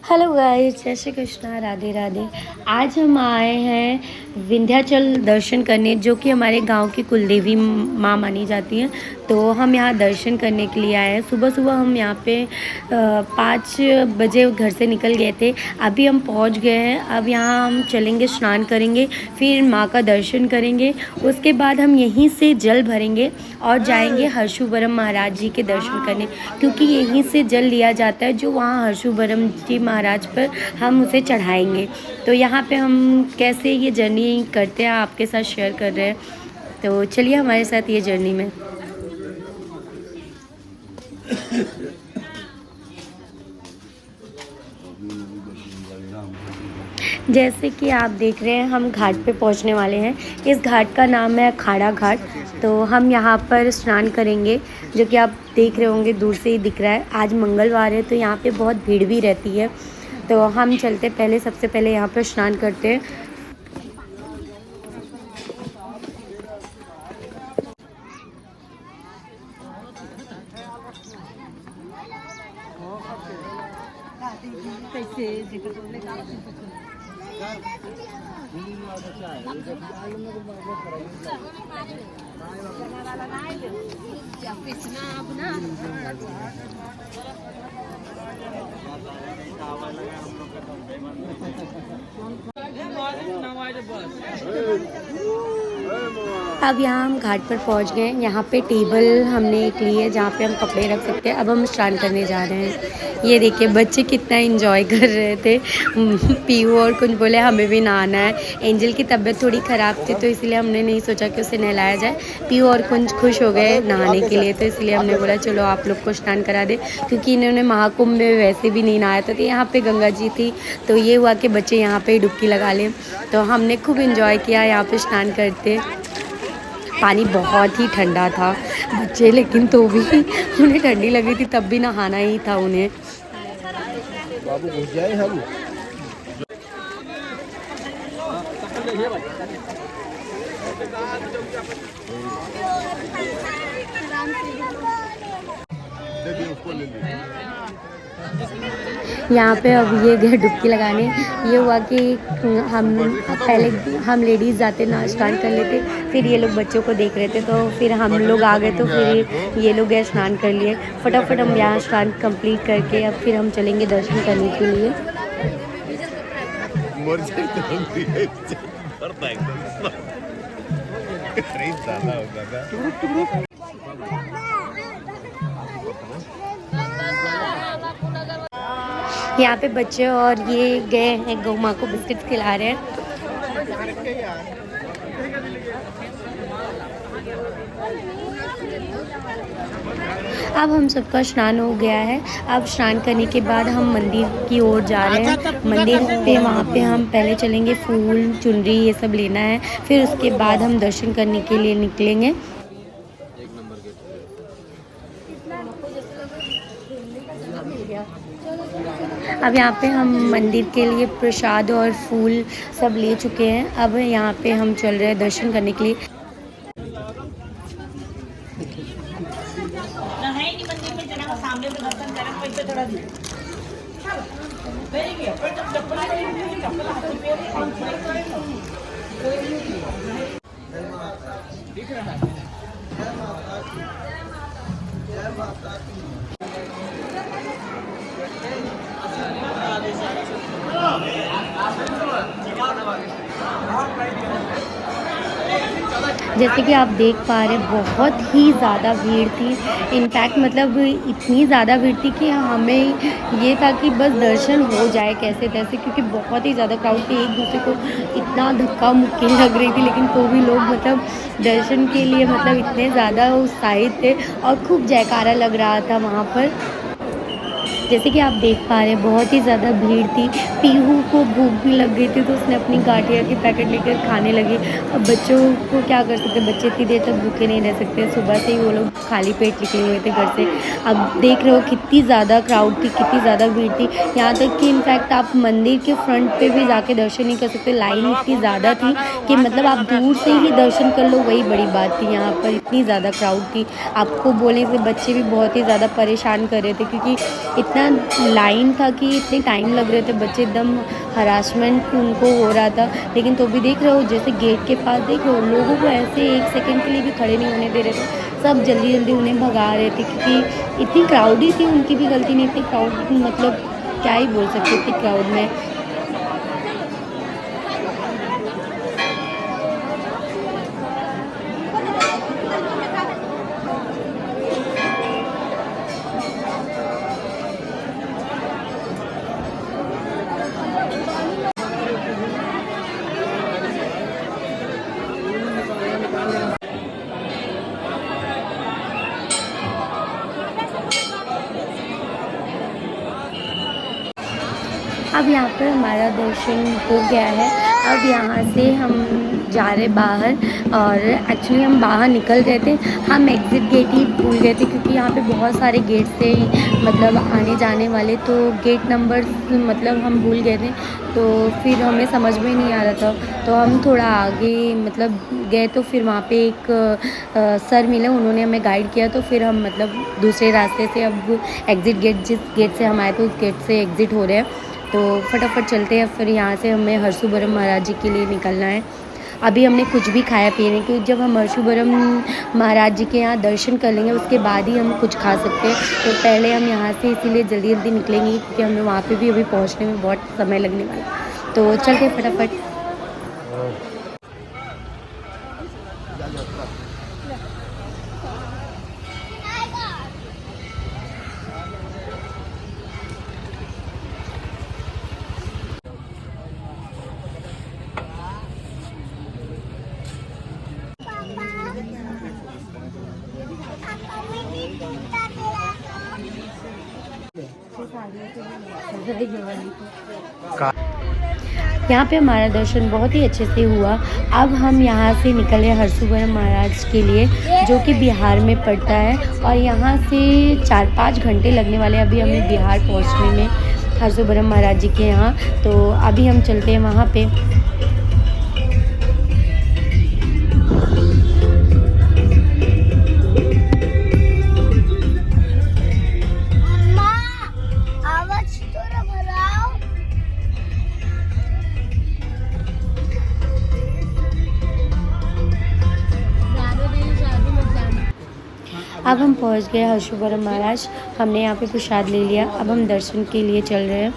Hello guys, जय श्री कृष्णा, राधे राधे। आज हम आए हैं विंध्याचल दर्शन करने, जो कि हमारे गांव की कुलदेवी माँ मानी जाती हैं। तो हम यहाँ दर्शन करने के लिए आए हैं। सुबह सुबह हम यहाँ पे 5 बजे घर से निकल गए थे। अभी हम पहुँच गए हैं। अब यहाँ हम चलेंगे, स्नान करेंगे, फिर माँ का दर्शन करेंगे। उसके बाद हम यहीं से जल भरेंगे और जाएंगे हर्षुवरम महाराज जी के दर्शन करने, क्योंकि यहीं से जल लिया जाता है जो वहाँ हर्षुवरम जी महाराज पर हम उसे चढ़ाएंगे। तो यहाँ पे हम कैसे ये जर्नी करते हैं आपके साथ शेयर कर रहे हैं। तो चलिए हमारे साथ ये जर्नी में। जैसे कि आप देख रहे हैं, हम घाट पे पहुंचने वाले हैं। इस घाट का नाम है अखाड़ा घाट। तो हम यहाँ पर स्नान करेंगे, जो कि आप देख रहे होंगे, दूर से ही दिख रहा है। आज मंगलवार है तो यहाँ पे बहुत भीड़ भी रहती है। तो हम चलते पहले, सबसे पहले यहाँ पर स्नान करते हैं। अब यहाँ हम घाट पर पहुँच गए। यहाँ पे टेबल हमने एक ली है जहाँ पे हम कपड़े रख सकते हैं। अब हम स्नान करने जा रहे हैं। ये देखिए बच्चे कितना एंजॉय कर रहे थे। पीयू और कुछ बोले हमें भी नहाना है। एंजल की तबीयत थोड़ी ख़राब थी तो इसलिए हमने नहीं सोचा कि उसे नहलाया जाए। पीयू और कुछ खुश हो गए नहाने के लिए, तो इसलिए हमने बोला चलो आप लोग को स्नान करा दे, क्योंकि इन्होंने महाकुंभ में वैसे भी नहीं नहाया था। तो यहाँ पर गंगा जी थी तो ये हुआ कि बच्चे यहाँ पर डुबकी लगा लें। तो हमने खूब इंजॉय किया यहाँ पर स्नान करते। पानी बहुत ही ठंडा था बच्चे, लेकिन तो भी उन्हें ठंडी लगी थी, तब भी नहाना ही था उन्हें। बाबू घुस जाए हम। यहाँ पे अब ये गए डुबकी लगाने। ये हुआ कि हम लेडीज़ जाते ना स्नान कर लेते, फिर ये लोग बच्चों को देख रहे थे, तो फिर हम लोग आ गए, तो फिर ये लोग गए स्नान कर लिए। फटाफट हम यहाँ स्नान कंप्लीट करके अब फिर हम चलेंगे दर्शन करने के लिए। यहाँ पे बच्चे और ये गए हैं गौ माँ को बिस्किट खिला रहे हैं। अब हम सबका स्नान हो गया है। अब स्नान करने के बाद हम मंदिर की ओर जा रहे हैं। मंदिर पे वहाँ पे हम पहले चलेंगे, फूल चुनरी ये सब लेना है, फिर उसके बाद हम दर्शन करने के लिए निकलेंगे। अब यहाँ पे हम मंदिर के लिए प्रसाद और फूल सब ले चुके हैं। अब यहाँ पे हम चल रहे हैं दर्शन करने के लिए। जैसे कि आप देख पा रहे हैं, बहुत ही ज़्यादा भीड़ थी। इनफैक्ट मतलब इतनी ज़्यादा भीड़ थी कि हमें ये था कि बस दर्शन हो जाए कैसे तैसे, क्योंकि बहुत ही ज़्यादा क्राउड थी। एक दूसरे को इतना धक्का मुक्की लग रही थी, लेकिन तो भी लोग मतलब दर्शन के लिए मतलब इतने ज़्यादा उत्साहित थे और खूब जयकारा लग रहा था वहाँ पर। जैसे कि आप देख पा रहे हैं, बहुत ही ज़्यादा भीड़ थी। पीहू को भूख भी लग गई थी तो उसने अपनी गाठिया के पैकेट लेकर खाने लगी। अब बच्चों को क्या कर सकते, बच्चे इतनी देर तक भूखे नहीं रह सकते। सुबह से ही वो लोग खाली पेट निकले हुए थे घर से। अब देख रहे हो कितनी ज़्यादा क्राउड थी, कितनी ज़्यादा भीड़ थी। यहाँ तक कि इनफैक्ट आप मंदिर के फ्रंट पे भी जाके दर्शन नहीं कर सकते। लाइन इतनी ज़्यादा थी कि मतलब आप दूर से ही दर्शन कर लो, वही बड़ी बात थी। यहाँ पर इतनी ज़्यादा क्राउड थी, आपको बोलने से बच्चे भी बहुत ही ज़्यादा परेशान कर रहे थे, क्योंकि इतना लाइन था कि इतने टाइम लग रहे थे, बच्चे एकदम हरासमेंट उनको हो रहा था। लेकिन तो भी देख रहे हो जैसे गेट के पास देख रहे हो लोगों को ऐसे एक सेकंड के लिए भी खड़े नहीं होने दे रहे थे, सब जल्दी जल्दी उन्हें भगा रहे थे क्योंकि इतनी क्राउडी थी, उनकी भी गलती नहीं, इतनी क्राउड मतलब क्या ही बोल सकते इतनी क्राउड में। अब यहाँ पर हमारा दर्शन हो गया है। अब यहाँ से हम जा रहे बाहर, और एक्चुअली हम बाहर निकल गए थे, हम एग्ज़िट गेट ही भूल गए थे क्योंकि यहाँ पे बहुत सारे गेट थे मतलब आने जाने वाले, तो गेट नंबर मतलब हम भूल गए थे, तो फिर हमें समझ में नहीं आ रहा था। तो हम थोड़ा आगे मतलब गए तो फिर वहाँ पे एक सर मिले, उन्होंने हमें गाइड किया, तो फिर हम मतलब दूसरे रास्ते से अब एग्ज़िट गेट, जिस गेट से हम आए थे उस गेट से एग्ज़िट हो रहे हैं। तो फटाफट चलते हैं, फिर यहाँ से हमें हर्षुबरम महाराज जी के लिए निकलना है। अभी हमने कुछ भी खाया पिया नहीं, क्योंकि जब हम हर्षुबरम महाराज जी के यहाँ दर्शन कर लेंगे उसके बाद ही हम कुछ खा सकते हैं। तो पहले हम यहाँ से इसीलिए जल्दी जल्दी निकलेंगे क्योंकि हमें वहाँ पे भी अभी पहुँचने में बहुत समय लगने वाला है। तो चलते फटाफट। यहाँ पे हमारा दर्शन बहुत ही अच्छे से हुआ। अब हम यहाँ से निकले हर्षुबरम महाराज के लिए, जो कि बिहार में पड़ता है, और यहाँ से 4-5 घंटे लगने वाले अभी हमें बिहार पहुँचने में हर्षुबरम महाराज जी के यहाँ। तो अभी हम चलते हैं वहाँ पे। अब हम पहुंच गए हर्षुबरम महाराज, हमने यहाँ पे प्रसाद ले लिया। अब हम दर्शन के लिए चल रहे हैं।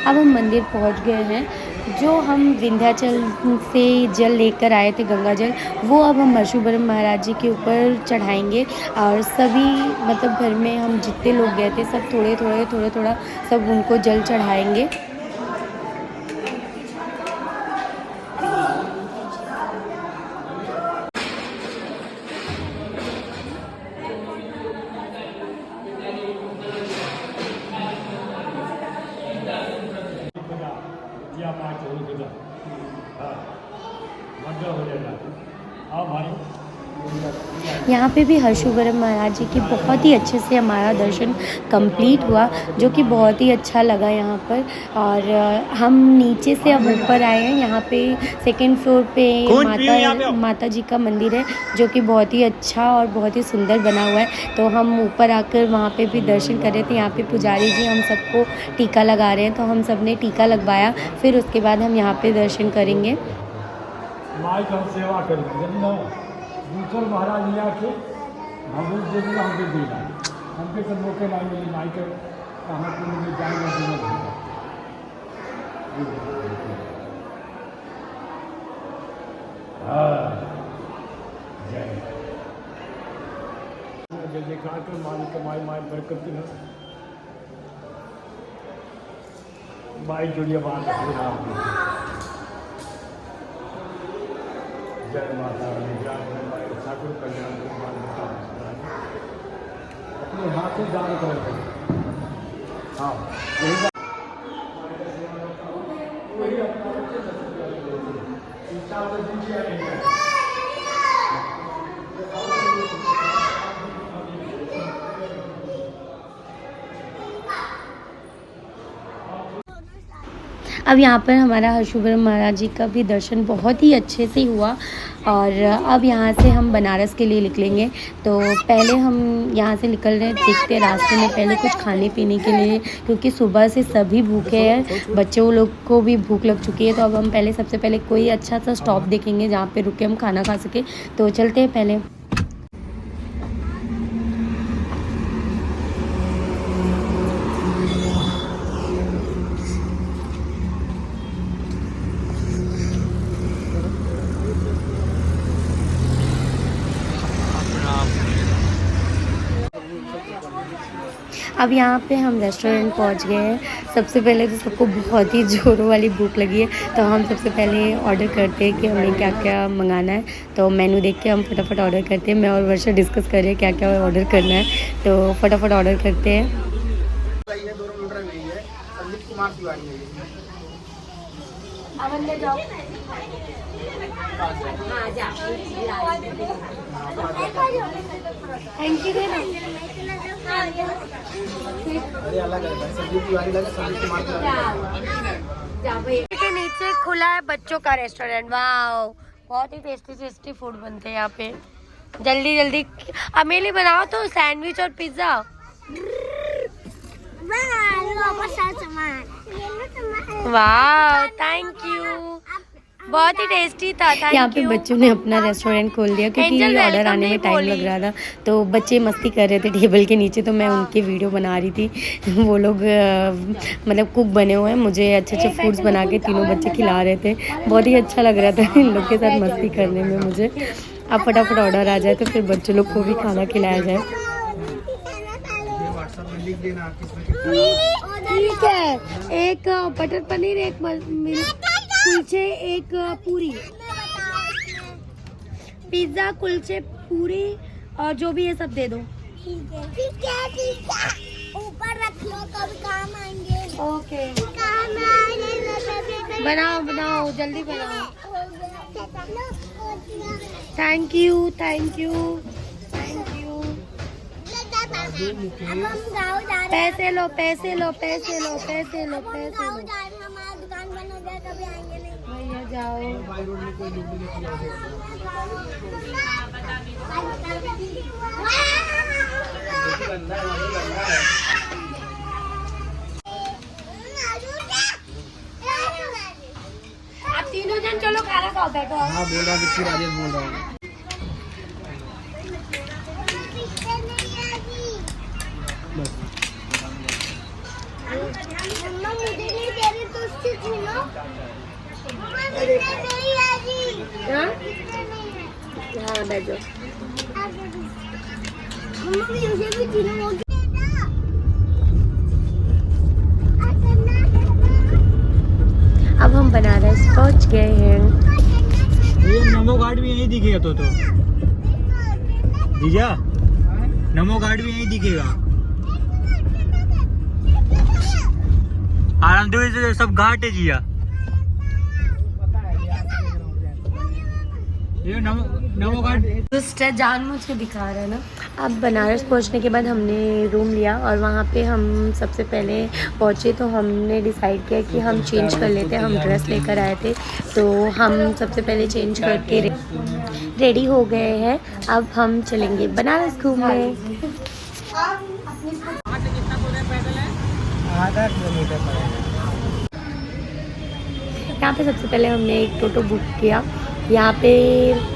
अब हम मंदिर पहुंच गए हैं। जो हम विंध्याचल से जल लेकर आए थे, गंगा जल, वो अब हम हर्षुबरम महाराज जी के ऊपर चढ़ाएंगे। और सभी मतलब घर में हम जितने लोग गए थे सब थोड़ा थोड़ा सब उनको जल चढ़ाएंगे। यहाँ पे भी हर्षुबरम महाराज जी की बहुत ही अच्छे से हमारा दर्शन कंप्लीट हुआ, जो कि बहुत ही अच्छा लगा यहाँ पर। और हम नीचे से अब ऊपर आए हैं। यहाँ पे सेकंड फ्लोर पे माता जी का मंदिर है, जो कि बहुत ही अच्छा और बहुत ही सुंदर बना हुआ है। तो हम ऊपर आकर वहाँ पे भी दर्शन कर रहे थे। यहाँ पे पुजारी जी हम सबको टीका लगा रहे हैं, तो हम सब ने टीका लगवाया, फिर उसके बाद हम यहाँ पे दर्शन करेंगे। दूसर महाराज लिया के भगवत दे दिया हमके देना, हमके सब मौके नहीं मिली माई के कहाँ को मुझे जाएंगे हाँ जय जय जयकार कर मालिक कमाई माई बरकत न माई जुड़िया बात जय माता ठाकुर कल्याण अपने हाथ से दान कर हाँ वही अपना अब यहाँ पर हमारा हर्षवर्धन महाराज जी का भी दर्शन बहुत ही अच्छे से हुआ और अब यहाँ से हम बनारस के लिए निकलेंगे। तो पहले हम यहाँ से निकल रहे हैं, देखते हैं रास्ते में पहले कुछ खाने पीने के लिए, क्योंकि सुबह से सभी भूखे हैं, बच्चों लोग को भी भूख लग चुकी है। तो अब हम पहले सबसे पहले कोई अच्छा सा स्टॉप देखेंगे जहाँ पे रुके हम खाना खा सके। तो चलते हैं पहले। अब यहाँ पे हम रेस्टोरेंट पहुँच गए हैं। सबसे पहले तो सबको बहुत ही ज़ोरों वाली भूख लगी है, तो हम सबसे पहले ऑर्डर करते हैं कि हमें क्या क्या मंगाना है। तो मेनू देख के हम फटाफट ऑर्डर करते हैं। मैं और वर्षा डिस्कस कर रहे हैं क्या क्या ऑर्डर करना है, तो फटाफट ऑर्डर करते हैं। थैंक यू के नीचे खुला है बच्चों का रेस्टोरेंट। वाह, बहुत ही टेस्टी टेस्टी फूड बनते हैं यहाँ पे। जल्दी जल्दी अमेली बनाओ तो सैंडविच और पिज्जा। वाह, थैंक यू, बहुत ही टेस्टी था। यहाँ पे बच्चों ने अपना रेस्टोरेंट खोल दिया क्योंकि ऑर्डर आने में टाइम लग रहा था। तो बच्चे मस्ती कर रहे थे टेबल के नीचे, तो मैं उनकी वीडियो बना रही थी। वो लोग मतलब कुक बने हुए हैं, मुझे अच्छे अच्छे फूड्स बना के तीनों बच्चे खिला रहे थे। बहुत ही अच्छा लग रहा था इन लोग के साथ मस्ती करने में मुझे। अब फटाफट ऑर्डर आ जाए तो फिर बच्चों लोग को भी खाना खिलाया जाए। ठीक है, एक बटर पनीर, एक कुलचे, एक पूरी, पिज्जा, कुलचे, पूरी और जो भी है सब दे दो। ठीक है ठीक है ठीक है, ऊपर रख लो, कभी काम आएंगे। ओके, बनाओ बनाओ, जल्दी बनाओ। Thank you thank you thank you. पैसे लो पैसे लो पैसे लो पैसे लो पैसे लो। भैया जाओ। आप तीनों जन चलो खाना खाओ, बैठो। हाँ बोल रहा है, राजेश बोल रहा है। हाँ बैठो। अब हम बनारस पहुंच गए हैं। ये नमो घाट भी यहीं दिखेगा तो जीजा, नमो घाट भी यहीं दिखेगा। आरामदेव से सब घाट है जिया। ये नमो घाट दोस्त जान मुझे दिखा रहा है ना। अब बनारस पहुंचने के बाद हमने रूम लिया और वहाँ पे हम सबसे पहले पहुँचे तो हमने डिसाइड किया कि हम चेंज कर लेते हैं। हम ड्रेस लेकर आए थे तो हम सबसे पहले चेंज करके रेडी हो गए हैं। अब हम चलेंगे बनारस घूमने। आधा किलोमीटर पड़ेगा। यहाँ पे सबसे पहले हमने एक टोटो बुक किया। यहाँ पे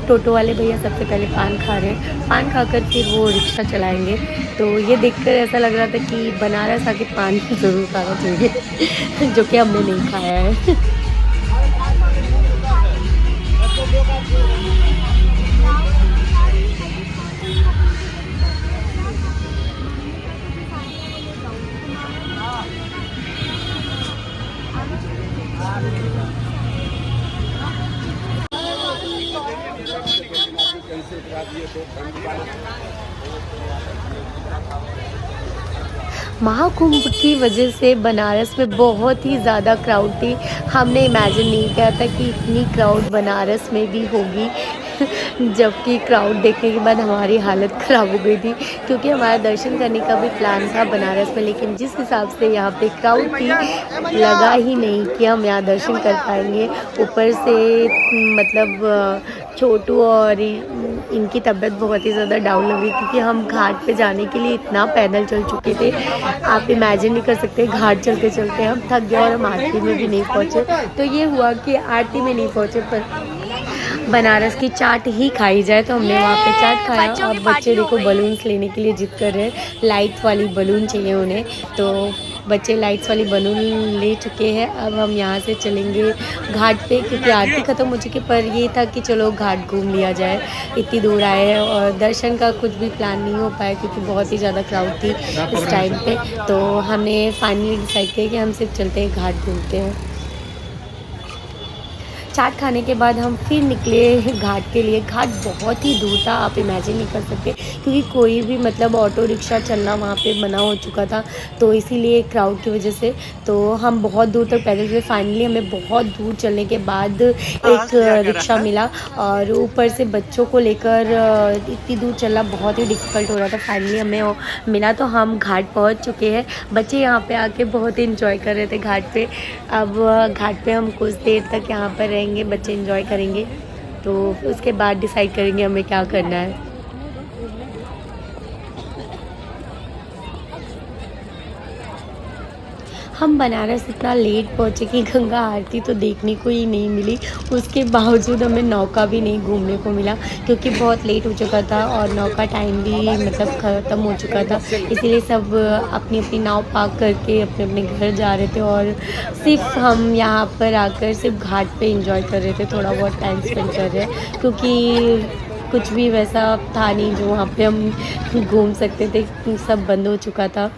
टोटो वाले भैया सबसे पहले पान खा रहे हैं। पान खाकर फिर वो रिक्शा चलाएंगे। तो ये देखकर ऐसा लग रहा था कि बनारस आके पान ज़रूर खाना चाहिए जो कि हमने नहीं खाया है। महाकुंभ की वजह से बनारस में बहुत ही ज़्यादा क्राउड थी। हमने इमेजिन नहीं किया था कि इतनी क्राउड बनारस में भी होगी। जबकि क्राउड देखने के बाद हमारी हालत ख़राब हो गई थी, क्योंकि हमारा दर्शन करने का भी प्लान था बनारस में, लेकिन जिस हिसाब से यहाँ पे क्राउड थी लगा ही नहीं कि हम यहाँ दर्शन कर पाएंगे। ऊपर से मतलब छोटू और इनकी तबीयत बहुत ही ज़्यादा डाउन लग रही थी, क्योंकि हम घाट पे जाने के लिए इतना पैदल चल चुके थे, आप इमेजिन नहीं कर सकते। घाट चलते चलते हम थक गए और हम आरती में भी नहीं पहुँचे। तो ये हुआ कि आरती में नहीं पहुँचे, पर बनारस की चाट ही खाई जाए, तो हमने वहाँ पे चाट खाया। और बच्चे देखो बलून्स लेने के लिए जिद कर रहे हैं, लाइट्स वाली बलून चाहिए उन्हें, तो बच्चे लाइट्स वाली बलून ले चुके हैं। अब हम यहाँ से चलेंगे घाट पे, क्योंकि आरती ख़त्म हो चुकी, पर ये था कि चलो घाट घूम लिया जाए, इतनी दूर आए हैं। और दर्शन का कुछ भी प्लान नहीं हो पाया, क्योंकि बहुत ही ज़्यादा क्राउड थी इस टाइम पे। तो हमने फाइनली डिसाइड किया कि हम सिर्फ चलते हैं, घाट घूमते हैं। चाट खाने के बाद हम फिर निकले घाट के लिए। घाट बहुत ही दूर था, आप इमेजिन नहीं कर सकते, क्योंकि कोई भी मतलब ऑटो रिक्शा चलना वहाँ पे मना हो चुका था, तो इसीलिए क्राउड की वजह से तो हम बहुत दूर तक पैदल चले। फाइनली हमें बहुत दूर चलने के बाद एक रिक्शा मिला, और ऊपर से बच्चों को लेकर इतनी दूर चलना बहुत ही डिफ़िकल्ट हो रहा था। फाइनली हमें मिला, तो हम घाट पहुँच चुके हैं। बच्चे यहाँ पे आके बहुत ही इंजॉय कर रहे थे घाट पे। अब घाट पे हम कुछ देर तक यहाँ पर रहेंगे, बच्चे एंजॉय करेंगे, तो उसके बाद डिसाइड करेंगे हमें क्या करना है। हम बनारस इतना लेट पहुँचे कि गंगा आरती तो देखने को ही नहीं मिली। उसके बावजूद हमें नौका भी नहीं घूमने को मिला, क्योंकि बहुत लेट हो चुका था और नौका टाइम भी मतलब ख़त्म हो चुका था। इसीलिए सब अपनी अपनी नाव पार्क करके अपने अपने घर जा रहे थे, और सिर्फ हम यहाँ पर आकर सिर्फ घाट पे एंजॉय कर रहे थे, थोड़ा बहुत टाइम स्पेंड कर रहे हैं, क्योंकि कुछ भी वैसा था नहीं जो वहाँ पे हम घूम सकते थे, सब बंद हो चुका था।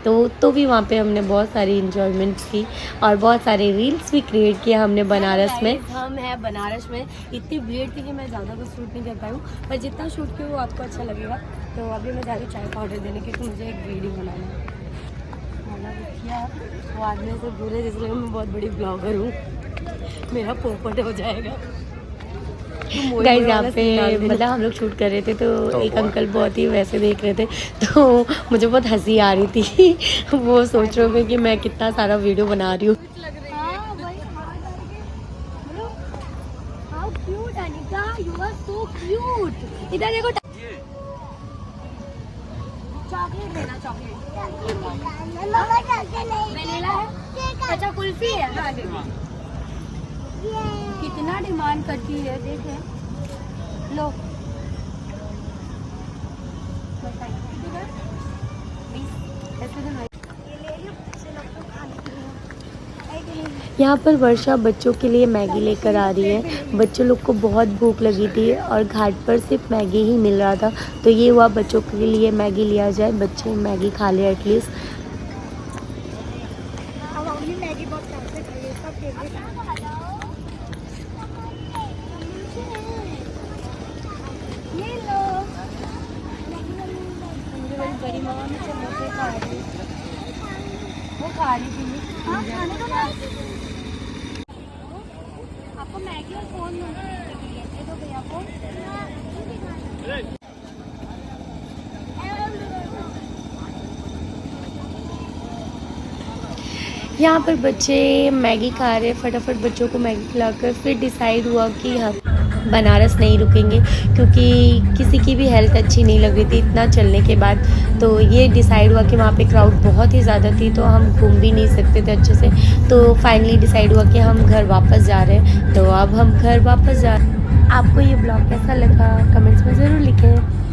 तो भी वहाँ पे हमने बहुत सारी इंजॉयमेंट्स की और बहुत सारे रील्स भी क्रिएट किए हमने बनारस में। हम हैं बनारस में, इतनी भीड़ थी कि मैं ज़्यादा कुछ शूट नहीं कर पाई हूँ, पर जितना शूट किया वो आपको अच्छा लगेगा। तो अभी मैं जा रही हूँ चाय का ऑर्डर देने, क्योंकि मुझे एक वीडियो बनाना है। किया वो आदमी से पूरे जिसमें मैं बहुत बड़ी ब्लॉगर हूँ, मेरा पोपट हो जाएगा। गाइस यहाँ पे मतलब हम लोग शूट कर रहे थे, तो एक अंकल बहुत ही वैसे देख रहे थे, तो मुझे बहुत हंसी आ रही थी। वो सोच रहे होंगे कि मैं कितना सारा वीडियो बना रही हूँ। इधर देखो, चॉकलेट लेना, चॉकलेट वनीला है, अच्छा कुल्फी है। हाँ कितना डिमांड करती है, देखे लो। यहाँ पर वर्षा बच्चों के लिए मैगी लेकर आ रही है। बच्चों लोग को बहुत भूख लगी थी और घाट पर सिर्फ मैगी ही मिल रहा था, तो ये हुआ बच्चों के लिए मैगी लिया जाए, बच्चे मैगी खा ले एटलीस्ट। बड़ी मामा में समोसे खा रही, वो खा रही थी। हाँ खाने को ना आपको मैगी और फोन दे दो भैया को। यहाँ पर बच्चे मैगी खा रहे, फटाफट बच्चों को मैगी खिलाकर फिर डिसाइड हुआ कि हम बनारस नहीं रुकेंगे, क्योंकि किसी की भी हेल्थ अच्छी नहीं लग रही थी इतना चलने के बाद। तो ये डिसाइड हुआ कि वहाँ पे क्राउड बहुत ही ज़्यादा थी, तो हम घूम भी नहीं सकते थे अच्छे से। तो फाइनली डिसाइड हुआ कि हम घर वापस जा रहे हैं, तो अब हम घर वापस जा रहे हैं। आपको ये ब्लॉग कैसा लगा कमेंट्स में ज़रूर लिखें।